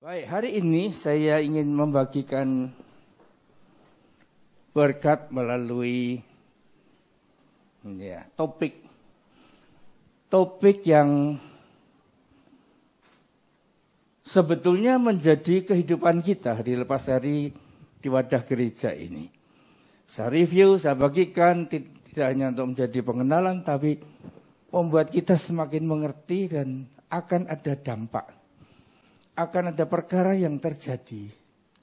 Baik, hari ini saya ingin membagikan berkat melalui topik yang sebetulnya menjadi kehidupan kita hari lepas hari di wadah gereja ini. Saya review, saya bagikan tidak hanya untuk menjadi pengenalan, tapi membuat kita semakin mengerti dan akan ada dampak. Akan ada perkara yang terjadi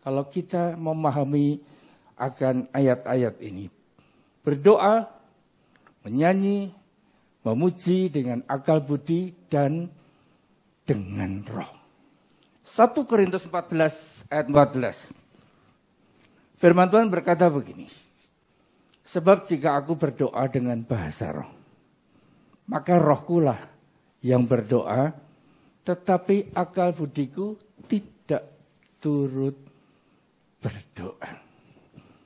kalau kita memahami akan ayat-ayat ini. Berdoa, menyanyi, memuji dengan akal budi dan dengan roh. 1 Korintus 14 ayat 14. Firman Tuhan berkata begini. Sebab jika aku berdoa dengan bahasa roh, maka rohkulah yang berdoa, tetapi akal budiku tidak turut berdoa.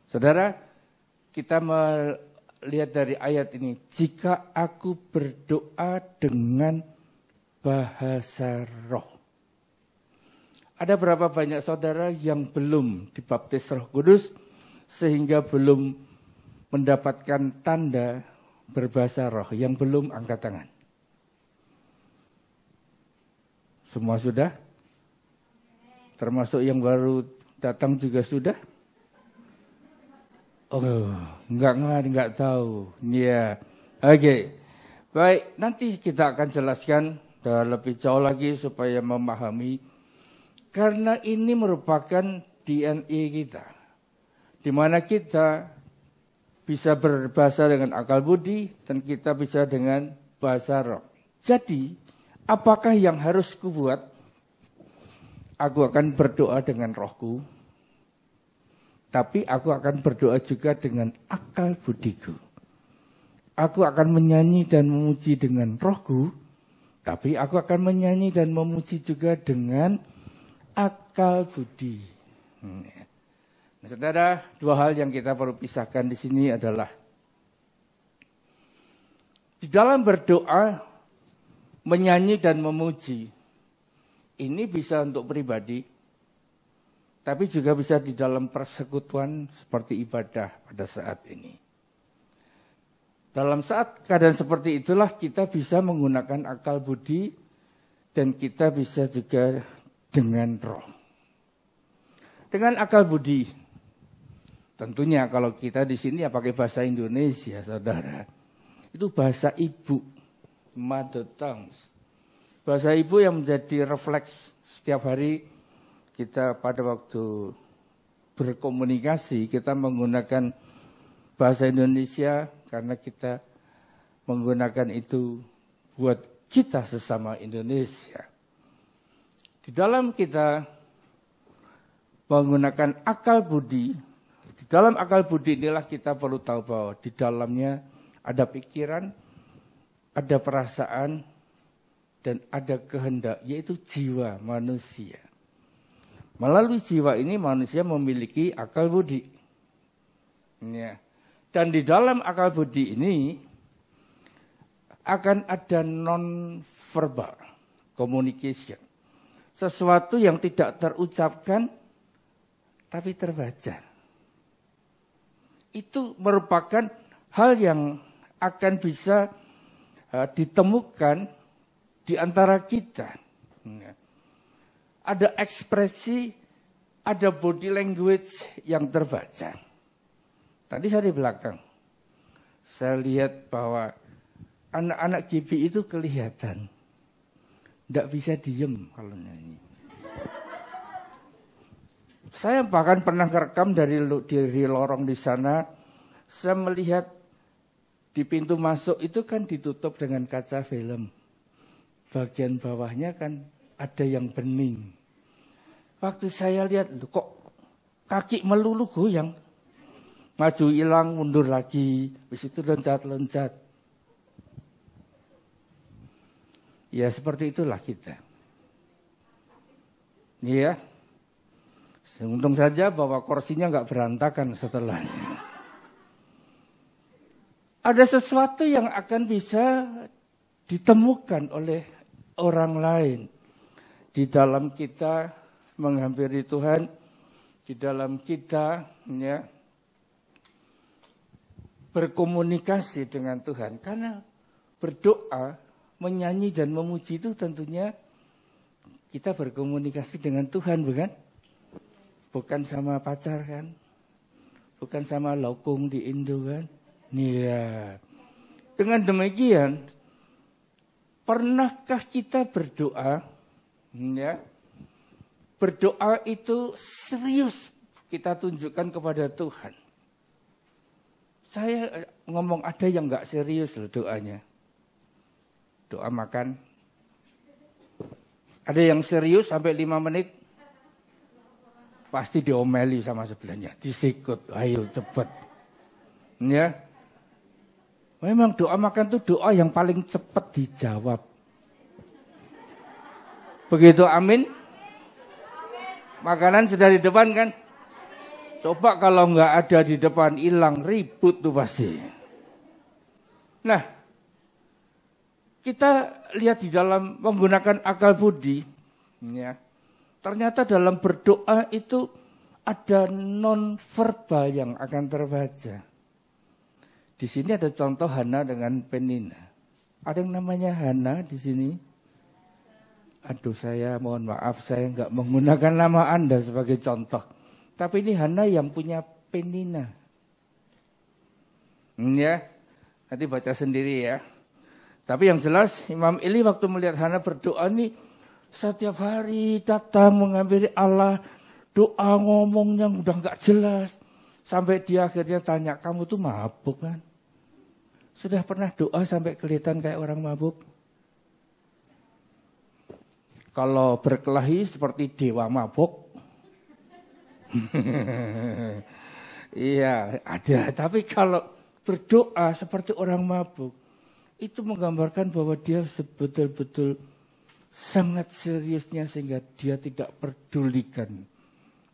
Saudara, kita melihat dari ayat ini, jika aku berdoa dengan bahasa roh. Ada berapa banyak saudara yang belum dibaptis Roh Kudus sehingga belum mendapatkan tanda berbahasa roh, yang belum angkat tangan? Semua sudah? Termasuk yang baru datang juga sudah? Oh, enggak tahu. Ya, oke. Baik, nanti kita akan jelaskan lebih jauh lagi supaya memahami. Karena ini merupakan DNA kita. Di mana kita bisa berbahasa dengan akal budi dan kita bisa dengan bahasa roh. Jadi, apakah yang harus kubuat? Aku akan berdoa dengan rohku, tapi aku akan berdoa juga dengan akal budiku. Aku akan menyanyi dan memuji dengan rohku, tapi aku akan menyanyi dan memuji juga dengan akal budi. Nah, saudara, dua hal yang kita perlu pisahkan di sini adalah di dalam berdoa, menyanyi dan memuji, ini bisa untuk pribadi, tapi juga bisa di dalam persekutuan seperti ibadah pada saat ini. Dalam saat keadaan seperti itulah kita bisa menggunakan akal budi dan kita bisa juga dengan roh. Dengan akal budi, tentunya kalau kita di sini ya pakai bahasa Indonesia, saudara. Itu bahasa ibu, mother tongue. Bahasa ibu yang menjadi refleks setiap hari kita pada waktu berkomunikasi, kita menggunakan bahasa Indonesia karena kita menggunakan itu buat kita sesama Indonesia. Di dalam kita menggunakan akal budi, di dalam akal budi inilah kita perlu tahu bahwa di dalamnya ada pikiran, ada perasaan, dan ada kehendak, yaitu jiwa manusia. Melalui jiwa ini manusia memiliki akal budi. Ya. Dan di dalam akal budi ini akan ada non-verbal communication. Sesuatu yang tidak terucapkan, tapi terbaca. Itu merupakan hal yang akan bisa ditemukan di antara kita. Ada ekspresi, ada body language yang terbaca. Tadi saya di belakang, saya lihat bahwa anak-anak GB itu kelihatan. Tidak bisa diem kalau nyanyi. Saya bahkan pernah kerekam dari lorong di sana. Saya melihat di pintu masuk itu kan ditutup dengan kaca film. Bagian bawahnya kan ada yang bening. Waktu saya lihat, kok kaki melulu goyang. Maju hilang, mundur lagi. Habis itu loncat-loncat. Ya seperti itulah kita. Iya. Untung saja bahwa kursinya nggak berantakan setelahnya. Ada sesuatu yang akan bisa ditemukan oleh orang lain di dalam kita menghampiri Tuhan, di dalam kita ya, berkomunikasi dengan Tuhan. Karena berdoa, menyanyi dan memuji itu tentunya kita berkomunikasi dengan Tuhan, bukan? Bukan sama pacar kan? Bukan sama lokung di Indo kan? Iya. Dengan demikian, pernahkah kita berdoa? Ya, berdoa itu serius kita tunjukkan kepada Tuhan. Saya ngomong ada yang nggak serius loh doanya. Doa makan. Ada yang serius sampai 5 menit. Pasti diomeli sama sebelahnya. Disikut. Ayo cepet. Ya. Memang doa makan itu doa yang paling cepat dijawab. Begitu amin. Makanan sudah di depan kan? Coba kalau nggak ada di depan, hilang, ribut tuh pasti. Nah, kita lihat di dalam menggunakan akal budi, ya, ternyata dalam berdoa itu ada non verbal yang akan terbaca. Di sini ada contoh Hana dengan Penina. Ada yang namanya Hana di sini? Aduh, saya mohon maaf, saya nggak menggunakan nama Anda sebagai contoh. Tapi ini Hana yang punya Penina. Ya, nanti baca sendiri ya. Tapi yang jelas Imam Eli waktu melihat Hana berdoa ini setiap hari datang menghampiri Allah, doa ngomongnya udah nggak jelas. Sampai dia akhirnya tanya, kamu tuh mabuk kan? Sudah pernah doa sampai kelihatan kayak orang mabuk? Kalau berkelahi seperti dewa mabuk. Iya, ada. Tapi kalau berdoa seperti orang mabuk, itu menggambarkan bahwa dia betul-betul sangat seriusnya sehingga dia tidak pedulikan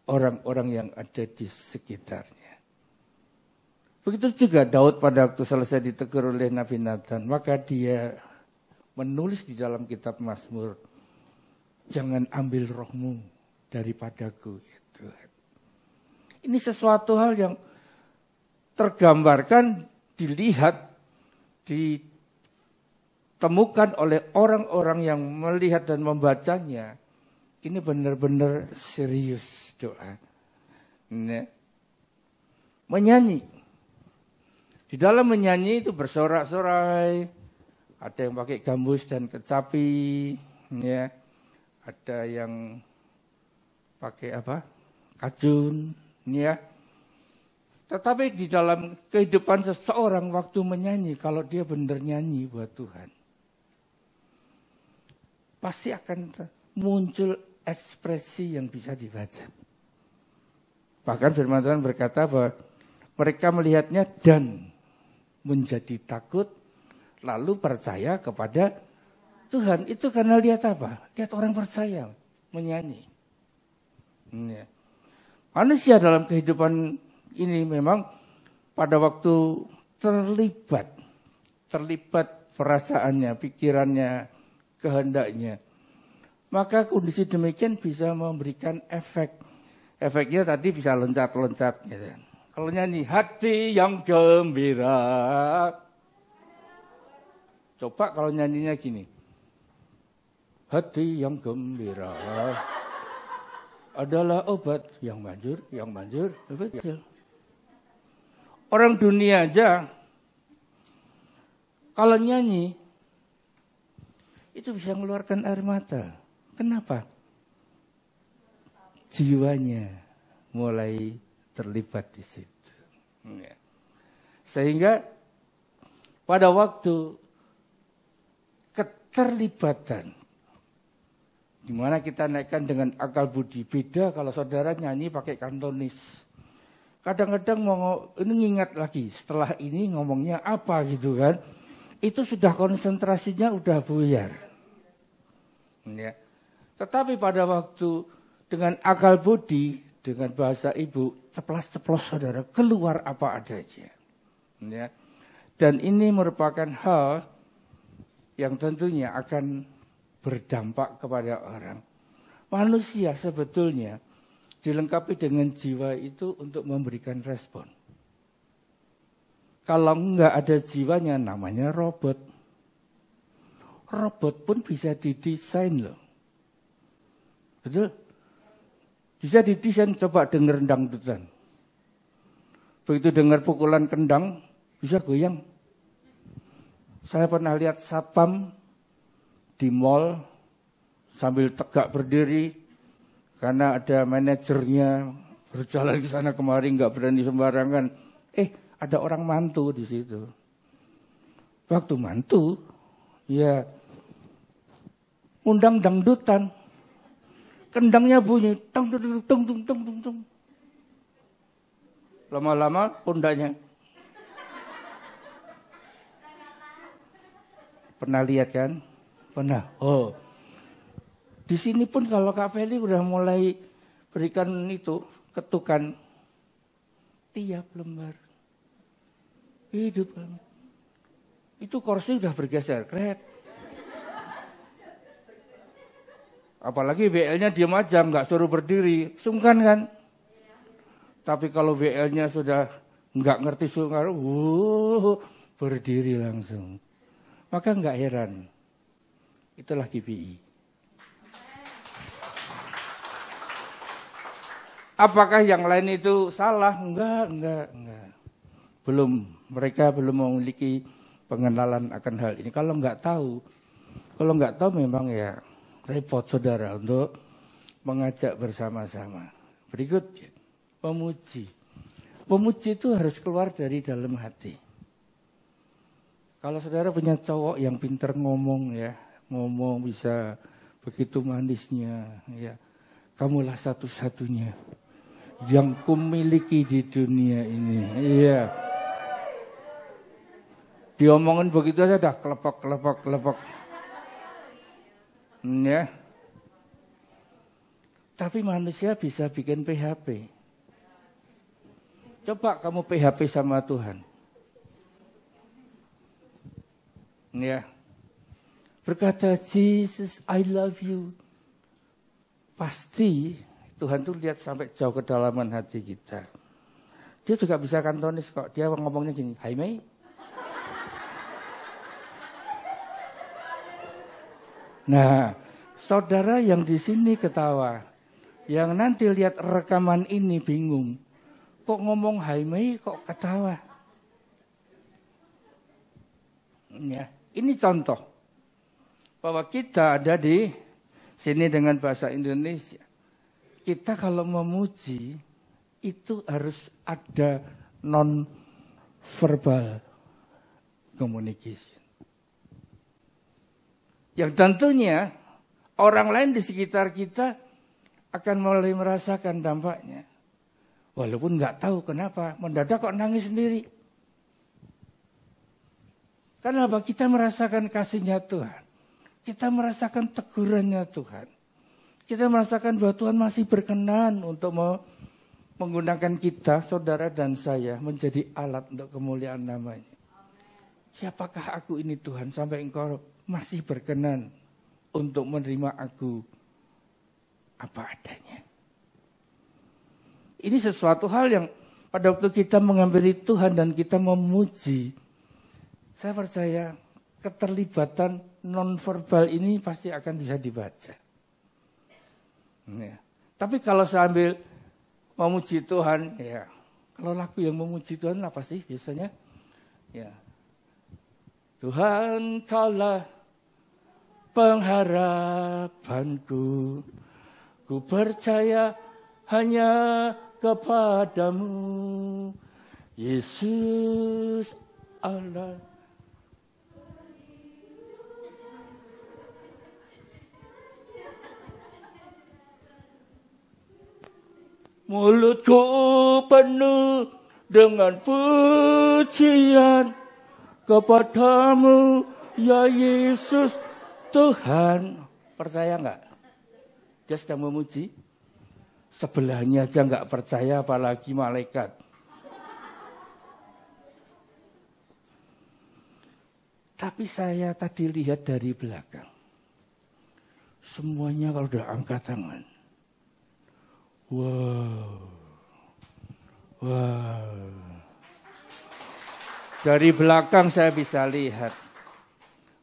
orang-orang yang ada di sekitarnya. Begitu juga Daud pada waktu selesai ditegur oleh Nabi Nathan, maka dia menulis di dalam kitab Mazmur, jangan ambil rohmu daripadaku. Itu. Ini sesuatu hal yang tergambarkan, dilihat, ditemukan oleh orang-orang yang melihat dan membacanya. Ini benar-benar serius doa. Ini. Menyanyi. Di dalam menyanyi itu bersorak-sorai. Ada yang pakai gambus dan kecapi. Ya. Ada yang pakai apa? Kajun. Ya. Tetapi di dalam kehidupan seseorang waktu menyanyi, kalau dia benar nyanyi buat Tuhan, pasti akan muncul ekspresi yang bisa dibaca. Bahkan firman Tuhan berkata bahwa mereka melihatnya dan menjadi takut, lalu percaya kepada Tuhan. Itu karena lihat apa? Lihat orang percaya menyanyi. Ya. Manusia dalam kehidupan ini memang pada waktu terlibat perasaannya, pikirannya, kehendaknya. Maka kondisi demikian bisa memberikan efek. Efeknya tadi bisa loncat-loncat. Gitu. Kalau nyanyi, hati yang gembira. Coba kalau nyanyinya gini. Hati yang gembira adalah obat yang manjur. Betul. Orang dunia aja, kalau nyanyi, itu bisa mengeluarkan air mata. Kenapa? Jiwanya mulai terlibat di situ. Sehingga pada waktu keterlibatan, di mana kita naikkan dengan akal budi, beda kalau saudara nyanyi pakai kantonis. Kadang-kadang mau ini ngingat lagi, setelah ini ngomongnya apa gitu kan. Itu sudah konsentrasinya udah buyar. Ya. Tetapi pada waktu dengan akal budi, dengan bahasa ibu, ceplas-ceplos saudara, keluar apa adanya. Ya. Dan ini merupakan hal yang tentunya akan berdampak kepada orang. Manusia sebetulnya dilengkapi dengan jiwa itu untuk memberikan respon. Kalau enggak ada jiwanya namanya robot. Robot pun bisa didesain loh. Betul? Bisa didesain, coba denger dangdutan. Begitu dengar pukulan kendang, bisa goyang. Saya pernah lihat satpam di mall sambil tegak berdiri karena ada manajernya berjalan ke sana kemari nggak berani sembarangan. Ada orang mantu di situ. Waktu mantu, ya undang dangdutan, kendangnya bunyi, tung tung tung tung tung tung tung. Lama-lama pundaknya. Pernah lihat kan? Pernah. Oh, di sini pun kalau Kak Feli udah mulai berikan itu ketukan tiap lembar hidup. Itu kursi udah bergeser, kret. Apalagi WL-nya diam aja, nggak suruh berdiri, sungkan kan? Tapi kalau WL-nya sudah nggak ngerti sungkan, berdiri langsung. Maka nggak heran, itulah KPI. Apakah yang lain itu salah? Enggak. Mereka belum memiliki pengenalan akan hal ini. Kalau nggak tahu memang ya repot saudara untuk mengajak bersama-sama. Berikutnya, memuji. Memuji itu harus keluar dari dalam hati. Kalau saudara punya cowok yang pintar ngomong ya, ngomong bisa begitu manisnya, ya, kamulah satu-satunya yang kumiliki di dunia ini. Iya. Diomongin begitu aja dah kelepek. Ya. Tapi manusia bisa bikin PHP. Coba kamu PHP sama Tuhan. Ya. Berkata, Jesus, I love you. Pasti Tuhan tuh lihat sampai jauh kedalaman hati kita. Dia juga bisa kantonis kok. Dia ngomongnya gini, Hai Mei. Nah, saudara yang di sini ketawa, yang nanti lihat rekaman ini bingung, kok ngomong Hai Mei kok ketawa? Ya, ini contoh bahwa kita ada di sini dengan bahasa Indonesia. Kita kalau memuji itu harus ada non-verbal communication. Yang tentunya orang lain di sekitar kita akan mulai merasakan dampaknya. Walaupun nggak tahu kenapa, mendadak kok nangis sendiri. Kenapa? Kita merasakan kasihnya Tuhan. Kita merasakan tegurannya Tuhan. Kita merasakan bahwa Tuhan masih berkenan untuk menggunakan kita, saudara dan saya, menjadi alat untuk kemuliaan namanya. Siapakah aku ini Tuhan, sampai engkau masih berkenan untuk menerima aku apa adanya. Ini sesuatu hal yang pada waktu kita menghampiri Tuhan dan kita memuji, saya percaya keterlibatan nonverbal ini pasti akan bisa dibaca. Ya. Tapi kalau sambil memuji Tuhan, ya kalau lagu yang memuji Tuhan apa sih biasanya? Ya, Tuhan kaulah pengharapanku, ku percaya hanya kepadamu, Yesus Allah. Mulutku penuh dengan pujian kepadamu, ya Yesus Tuhan. Percaya enggak? Dia sedang memuji. Sebelahnya aja enggak percaya, apalagi malaikat. Tapi saya tadi lihat dari belakang. semuanya kalau udah angkat tangan. Wow. Wow. Dari belakang saya bisa lihat.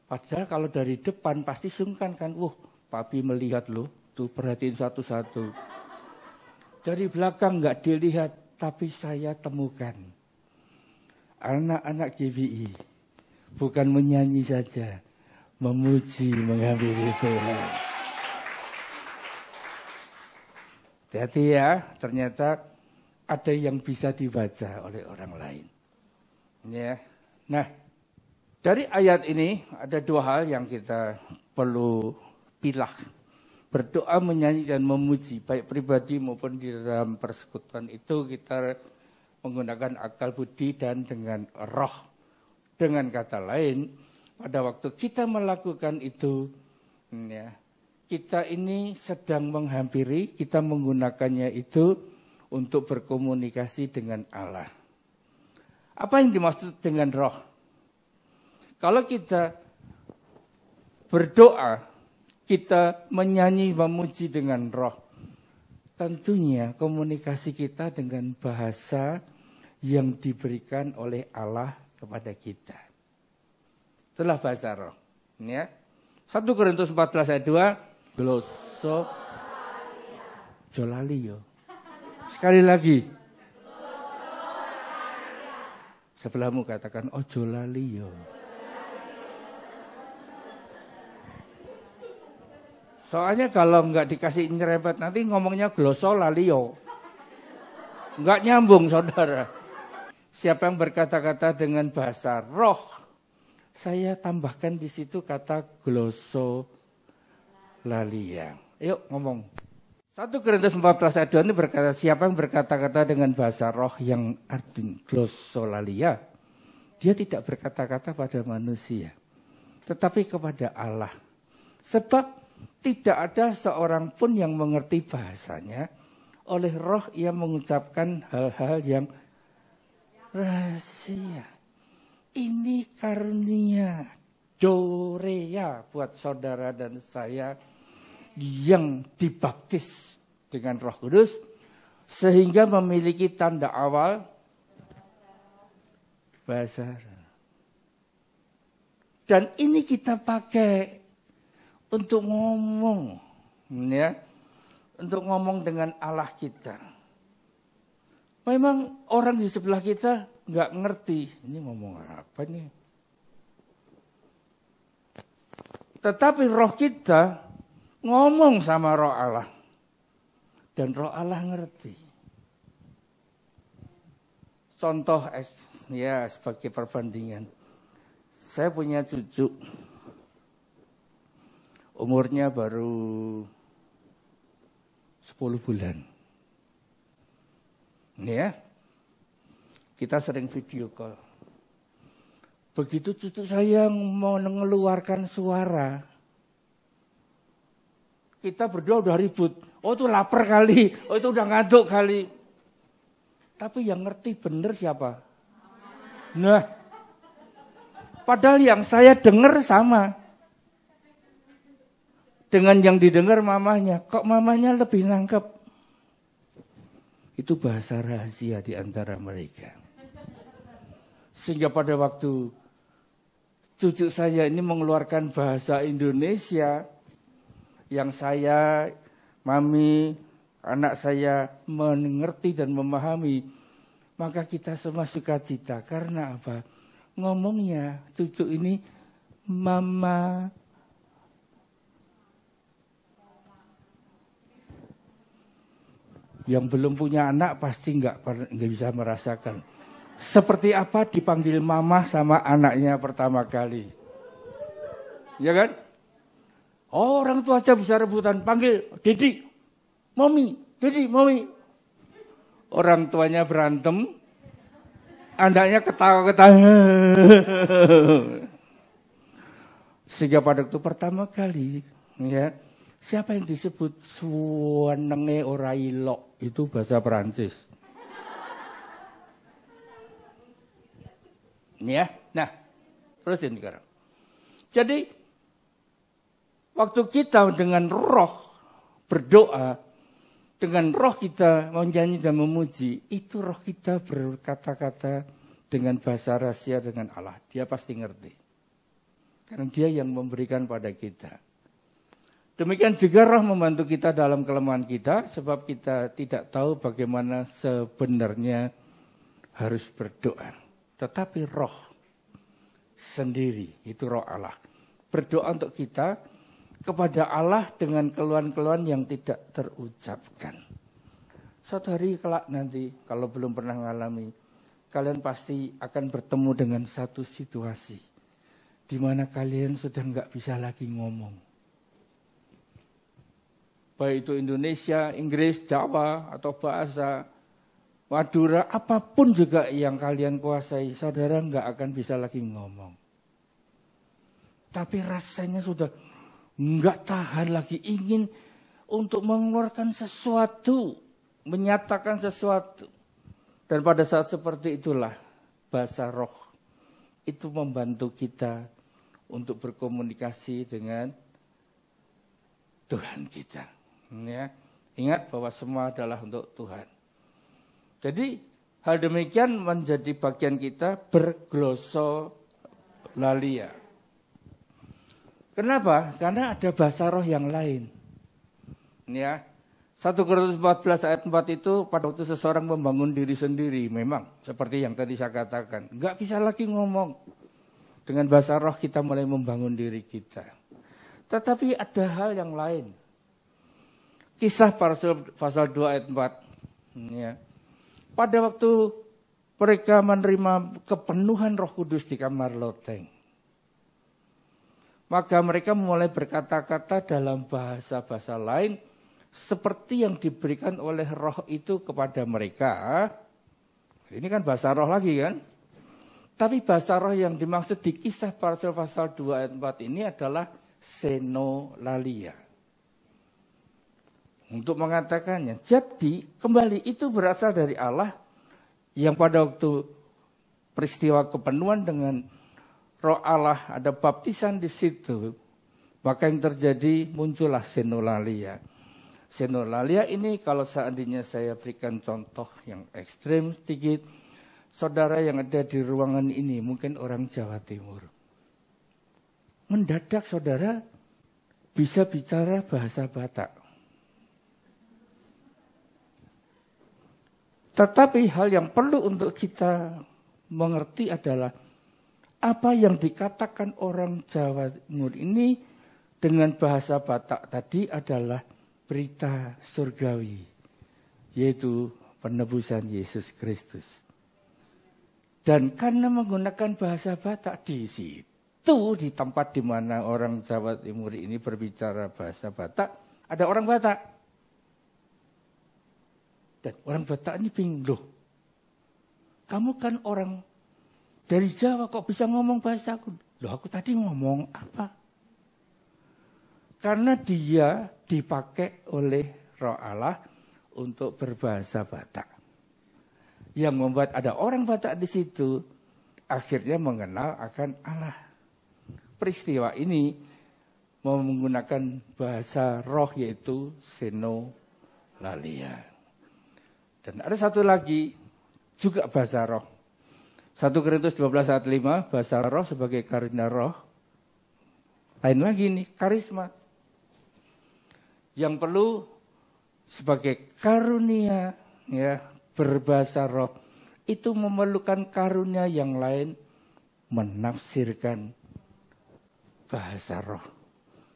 Padahal kalau dari depan pasti sungkan kan. Papi melihat loh. Tuh perhatiin satu-satu. Dari belakang nggak dilihat. Tapi saya temukan. Anak-anak GBI. Bukan menyanyi saja. Memuji, menghampiri Tuhan. Hati-hati ya. Ternyata ada yang bisa dibaca oleh orang lain. Ya. Nah, dari ayat ini ada dua hal yang kita perlu pilah. Berdoa, menyanyi, dan memuji, baik pribadi maupun di dalam persekutuan itu kita menggunakan akal budi dan dengan roh. Dengan kata lain, pada waktu kita melakukan itu, ya, kita ini sedang menghampiri, kita menggunakannya itu untuk berkomunikasi dengan Allah. Apa yang dimaksud dengan roh? Kalau kita berdoa, kita menyanyi, memuji dengan roh, tentunya komunikasi kita dengan bahasa yang diberikan oleh Allah kepada kita. Itulah bahasa roh. Ya. 1 Korintus 14 ayat 2, glosso jolalio. Sekali lagi. Sebelahmu katakan, ojo lali yo. Soalnya kalau enggak dikasih nyerempet nanti ngomongnya gloso lali yo. Enggak nyambung saudara. Siapa yang berkata-kata dengan bahasa roh, saya tambahkan di situ kata gloso lalia. Yuk ngomong. 1 Korintus 14 ayat 2 ini berkata, siapa yang berkata-kata dengan bahasa roh yang artinya glossolalia, dia tidak berkata-kata pada manusia, tetapi kepada Allah. Sebab tidak ada seorang pun yang mengerti bahasanya, oleh roh ia mengucapkan hal-hal yang rahasia. Ini karunia dorea buat saudara dan saya yang dibaptis dengan Roh Kudus sehingga memiliki tanda awal bahasa. Dan ini kita pakai untuk ngomong, ya, untuk ngomong dengan Allah kita. Memang orang di sebelah kita nggak ngerti ini ngomong apa nih. Tetapi roh kita ngomong sama roh Allah. Dan roh Allah ngerti. Contoh ya sebagai perbandingan. Saya punya cucu. Umurnya baru 10 bulan. Ya. Kita sering video call. Begitu cucu saya mau mengeluarkan suara, kita berdua udah ribut. Oh itu lapar kali, oh itu udah ngantuk kali. Tapi yang ngerti bener siapa? Nah, padahal yang saya dengar sama. Dengan yang didengar mamahnya, kok mamahnya lebih nangkep? Itu bahasa rahasia di antara mereka. Sehingga pada waktu cucu saya ini mengeluarkan bahasa Indonesia, yang saya, mami, anak saya mengerti dan memahami, maka kita semua sukacita. Karena apa? Ngomongnya cucu ini mama. Yang belum punya anak pasti nggak bisa merasakan seperti apa dipanggil mama sama anaknya pertama kali, ya kan? Oh, orang tua aja bisa rebutan panggil Dedi, Mami, Dedi, Mami. Orang tuanya berantem, anaknya ketawa-ketawa. Sehingga pada waktu pertama kali, ya, siapa yang disebut suwenenge ora ilok, itu bahasa Perancis. Ya, nah, terusin sekarang. Jadi Waktu kita dengan roh berdoa, dengan roh kita menyanyi dan memuji, itu roh kita berkata-kata dengan bahasa rahasia dengan Allah. Dia pasti ngerti. Karena dia yang memberikan pada kita. Demikian juga roh membantu kita dalam kelemahan kita, sebab kita tidak tahu bagaimana sebenarnya harus berdoa. Tetapi roh sendiri, itu roh Allah, berdoa untuk kita kepada Allah dengan keluhan-keluhan yang tidak terucapkan. Suatu hari kelak nanti, kalau belum pernah mengalami, kalian pasti akan bertemu dengan satu situasi di mana kalian sudah nggak bisa lagi ngomong. Baik itu Indonesia, Inggris, Jawa, atau bahasa Madura, apapun juga yang kalian kuasai, saudara nggak akan bisa lagi ngomong. Tapi rasanya sudah nggak tahan lagi, ingin untuk mengeluarkan sesuatu, menyatakan sesuatu. Dan pada saat seperti itulah bahasa roh itu membantu kita untuk berkomunikasi dengan Tuhan kita. Ya, ingat bahwa semua adalah untuk Tuhan. Jadi hal demikian menjadi bagian kita berglosolalia. Kenapa? Karena ada bahasa roh yang lain. Ya, 1 Korintus 14 ayat 4 itu pada waktu seseorang membangun diri sendiri, memang seperti yang tadi saya katakan, nggak bisa lagi ngomong. Dengan bahasa roh kita mulai membangun diri kita. Tetapi ada hal yang lain. Kisah pasal 2 ayat 4. Ya. Pada waktu mereka menerima kepenuhan Roh Kudus di kamar loteng, maka mereka mulai berkata-kata dalam bahasa-bahasa lain seperti yang diberikan oleh roh itu kepada mereka. Ini kan bahasa roh lagi kan? Tapi bahasa roh yang dimaksud di kisah pasal 2 ayat 4 ini adalah senolalia. Untuk mengatakannya. Jadi kembali itu berasal dari Allah yang pada waktu peristiwa kepenuhan dengan roh Allah ada baptisan di situ. Maka yang terjadi muncullah senolalia. Senolalia ini kalau seandainya saya berikan contoh yang ekstrim sedikit. Saudara yang ada di ruangan ini mungkin orang Jawa Timur. Mendadak saudara bisa bicara bahasa Batak. Tetapi hal yang perlu untuk kita mengerti adalah apa yang dikatakan orang Jawa Timur ini dengan bahasa Batak tadi adalah berita surgawi, yaitu penebusan Yesus Kristus. Dan karena menggunakan bahasa Batak di situ, di tempat di mana orang Jawa Timur ini berbicara bahasa Batak, ada orang Batak. Dan orang Batak ini bingung, loh, kamu kan orang dari Jawa kok bisa ngomong bahasa aku? Loh aku tadi ngomong apa? Karena dia dipakai oleh Roh Allah untuk berbahasa Batak. Yang membuat ada orang Batak di situ akhirnya mengenal akan Allah. Peristiwa ini menggunakan bahasa roh yaitu senolalia. Dan ada satu lagi juga bahasa roh. 1 Korintus 12 ayat 5, bahasa roh sebagai karunia roh. Lain lagi nih, karisma. Yang perlu sebagai karunia ya, berbahasa roh itu memerlukan karunia yang lain menafsirkan bahasa roh.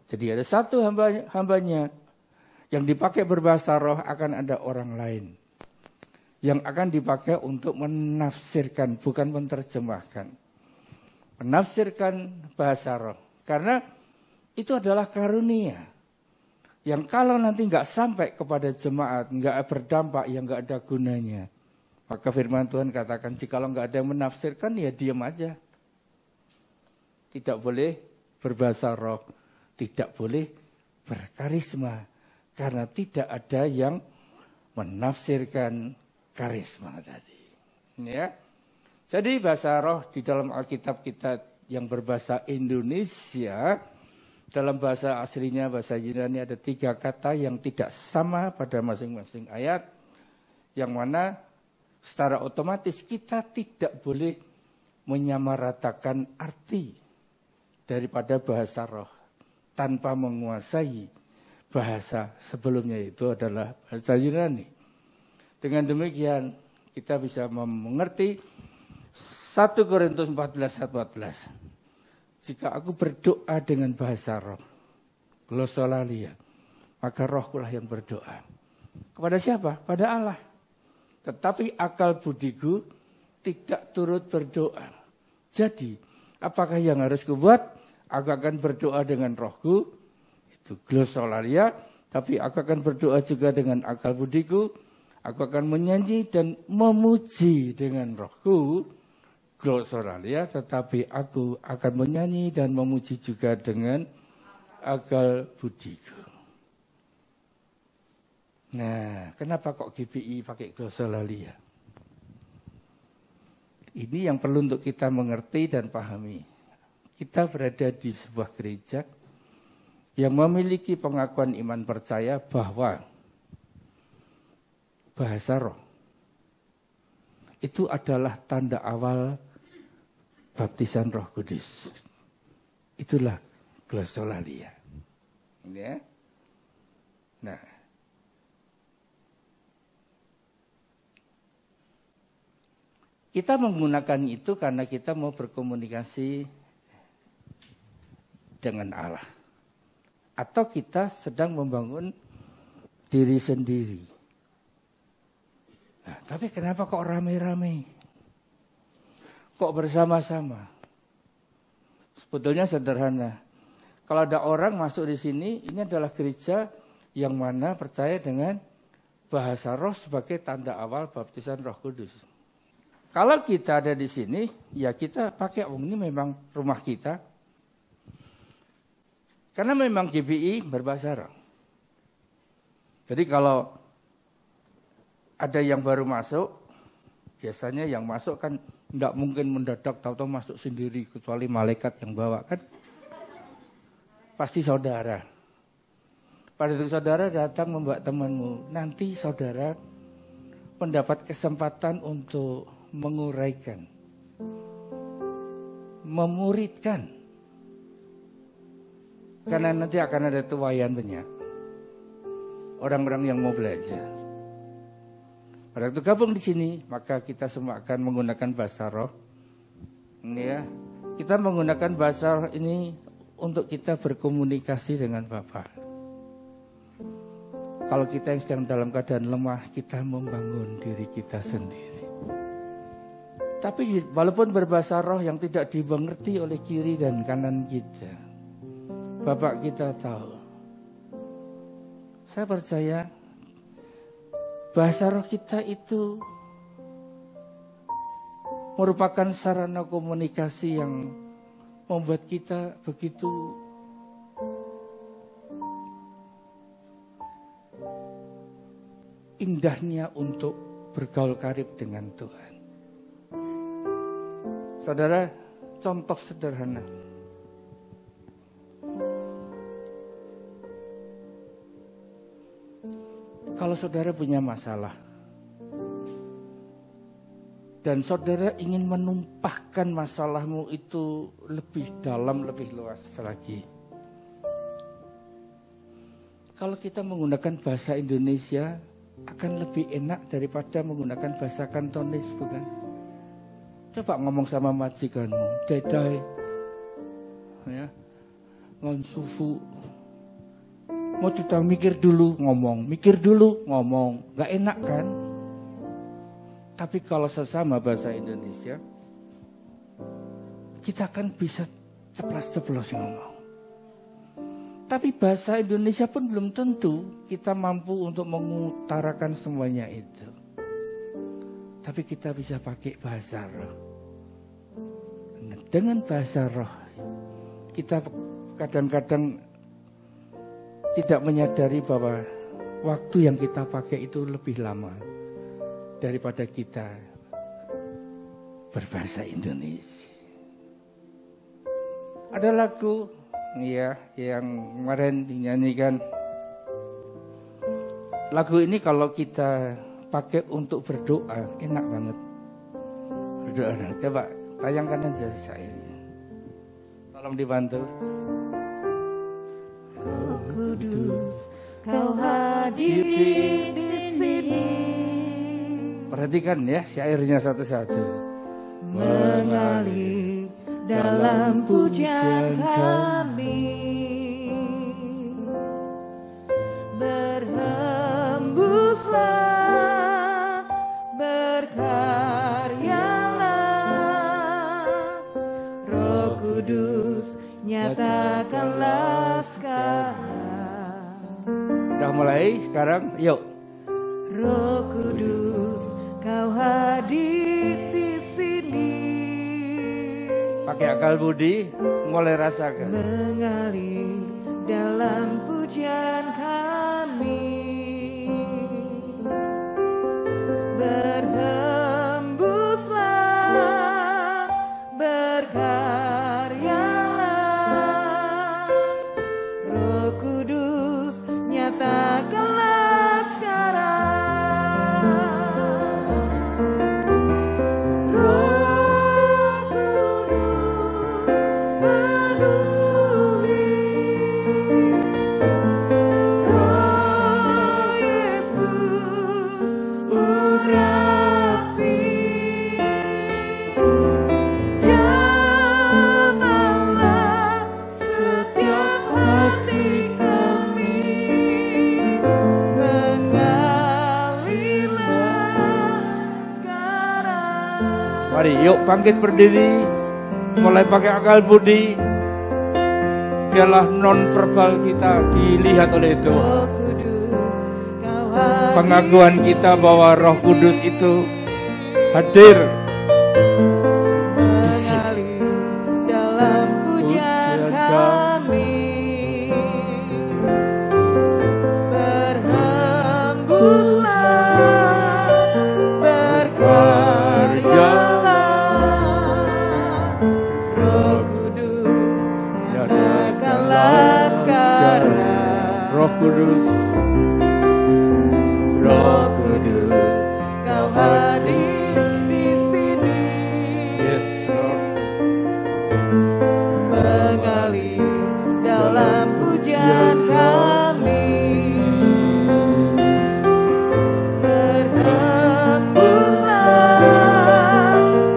Jadi ada satu hambanya yang dipakai berbahasa roh, akan ada orang lain yang akan dipakai untuk menafsirkan, bukan menerjemahkan. Menafsirkan bahasa roh. Karena itu adalah karunia. Yang kalau nanti nggak sampai kepada jemaat, nggak berdampak, yang nggak ada gunanya. Maka firman Tuhan katakan, jikalau nggak ada yang menafsirkan, ya diam aja. Tidak boleh berbahasa roh. Tidak boleh berkarisma. Karena tidak ada yang menafsirkan karisma tadi. Ya. Jadi bahasa roh di dalam Alkitab kita yang berbahasa Indonesia dalam bahasa aslinya, bahasa Yunani ada 3 kata yang tidak sama pada masing-masing ayat, yang mana secara otomatis kita tidak boleh menyamaratakan arti daripada bahasa roh tanpa menguasai bahasa sebelumnya, itu adalah bahasa Yunani. Dengan demikian kita bisa mengerti 1 Korintus 14:14. Jika aku berdoa dengan bahasa roh, glosolalia, maka rohkulah yang berdoa. Kepada siapa? Pada Allah. Tetapi akal budiku tidak turut berdoa. Jadi, apakah yang harus kubuat? Aku akan berdoa dengan rohku, itu glosolalia, tapi aku akan berdoa juga dengan akal budiku. Aku akan menyanyi dan memuji dengan rohku, glosolalia, tetapi aku akan menyanyi dan memuji juga dengan akal budiku. Nah, kenapa kok GBI pakai glosolalia? Ini yang perlu untuk kita mengerti dan pahami. Kita berada di sebuah gereja yang memiliki pengakuan iman percaya bahwa bahasa roh itu adalah tanda awal baptisan Roh Kudus. Itulah glosolalia. Ya. Nah, kita menggunakan itu karena kita mau berkomunikasi dengan Allah. Atau kita sedang membangun diri sendiri. Nah, tapi kenapa kok rame-rame? Kok bersama-sama? Sebetulnya sederhana. Kalau ada orang masuk di sini, ini adalah gereja yang mana percaya dengan bahasa roh sebagai tanda awal baptisan Roh Kudus. Kalau kita ada di sini, ya kita pakai, ini memang rumah kita. Karena memang GBI berbahasa roh. Jadi kalau ada yang baru masuk, biasanya yang masuk kan tidak mungkin mendadak tahu-tahu masuk sendiri, kecuali malaikat yang bawa kan. Pasti saudara. Pada itu saudara datang membawa temanmu. Nanti saudara mendapat kesempatan untuk menguraikan, memuridkan. Karena nanti akan ada tuayan banyak. Orang-orang yang mau belajar. Pada waktu gabung di sini, maka kita semua akan menggunakan bahasa roh. Ini ya, kita menggunakan bahasa roh ini untuk kita berkomunikasi dengan Bapa. Kalau kita yang sedang dalam keadaan lemah, kita membangun diri kita sendiri. Tapi walaupun berbahasa roh yang tidak dimengerti oleh kiri dan kanan kita, Bapak kita tahu. Saya percaya bahasa roh kita itu merupakan sarana komunikasi yang membuat kita begitu indahnya untuk bergaul karib dengan Tuhan. Saudara, contoh sederhana. Kalau saudara punya masalah dan saudara ingin menumpahkan masalahmu itu lebih dalam, lebih luas lagi. Kalau kita menggunakan bahasa Indonesia akan lebih enak daripada menggunakan bahasa Kantonis, bukan? Coba ngomong sama majikanmu, dedai, ya, ngonsufu. Mau kita mikir dulu ngomong, gak enak kan? Tapi kalau sesama bahasa Indonesia, kita kan bisa ceplas-ceplos ngomong. Tapi bahasa Indonesia pun belum tentu kita mampu untuk mengutarakan semuanya itu. Tapi kita bisa pakai bahasa roh. Dengan bahasa roh, kita kadang-kadang tidak menyadari bahwa waktu yang kita pakai itu lebih lama daripada kita berbahasa Indonesia. Ada lagu ya yang kemarin dinyanyikan. Lagu ini kalau kita pakai untuk berdoa enak banget. Berdoa, coba tayangkan aja syairnya. Tolong dibantu. Roh Kudus, Kau hadir di sini. Perhatikan ya syairnya satu-satu. Mengalir dalam pujian kami, berhembuslah, berkaryalah, Roh Kudus nyatakanlah sekarang. Udah mulai sekarang, yuk. Roh Kudus, Kau hadir di sini. Pakai akal budi, mulai rasakan. Mengalir dalam pujian kami, berhembuslah, berkaryalah, Roh Kudus nyatakanlah sekarang. Mari yuk bangkit berdiri, mulai pakai akal budi. Biarlah non verbal kita dilihat oleh Tuhan. Pengakuan kita bahwa Roh Kudus itu hadir di sini. Dalam pujian kami, berhembuslah, berkaryalah, Roh Kudus nyatakanlah sekarang. Roh Kudus, Roh Kudus, Kau hadir di sini. yes Lord. Mengalir dalam pujian kami, berhembuslah,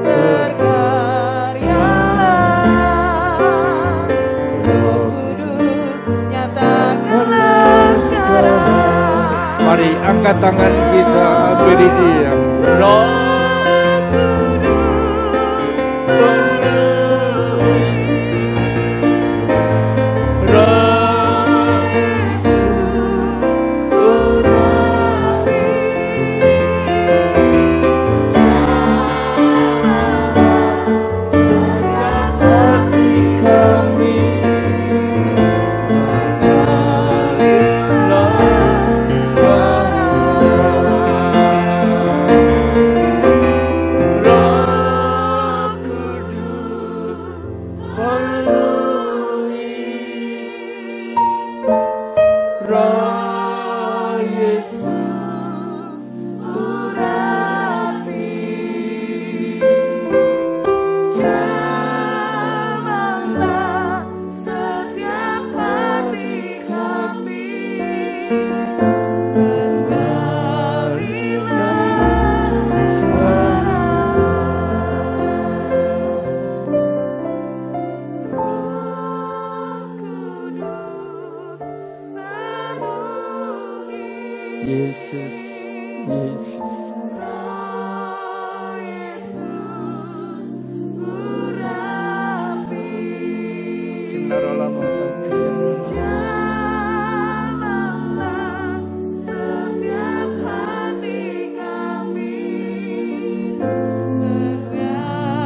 berkaryalah, Roh Kudus nyatakanlah sekarang. Mari angkat tangan kita beri diam. Roh Yesus, Yesus. Sinarola setiap hati kami, bergalilah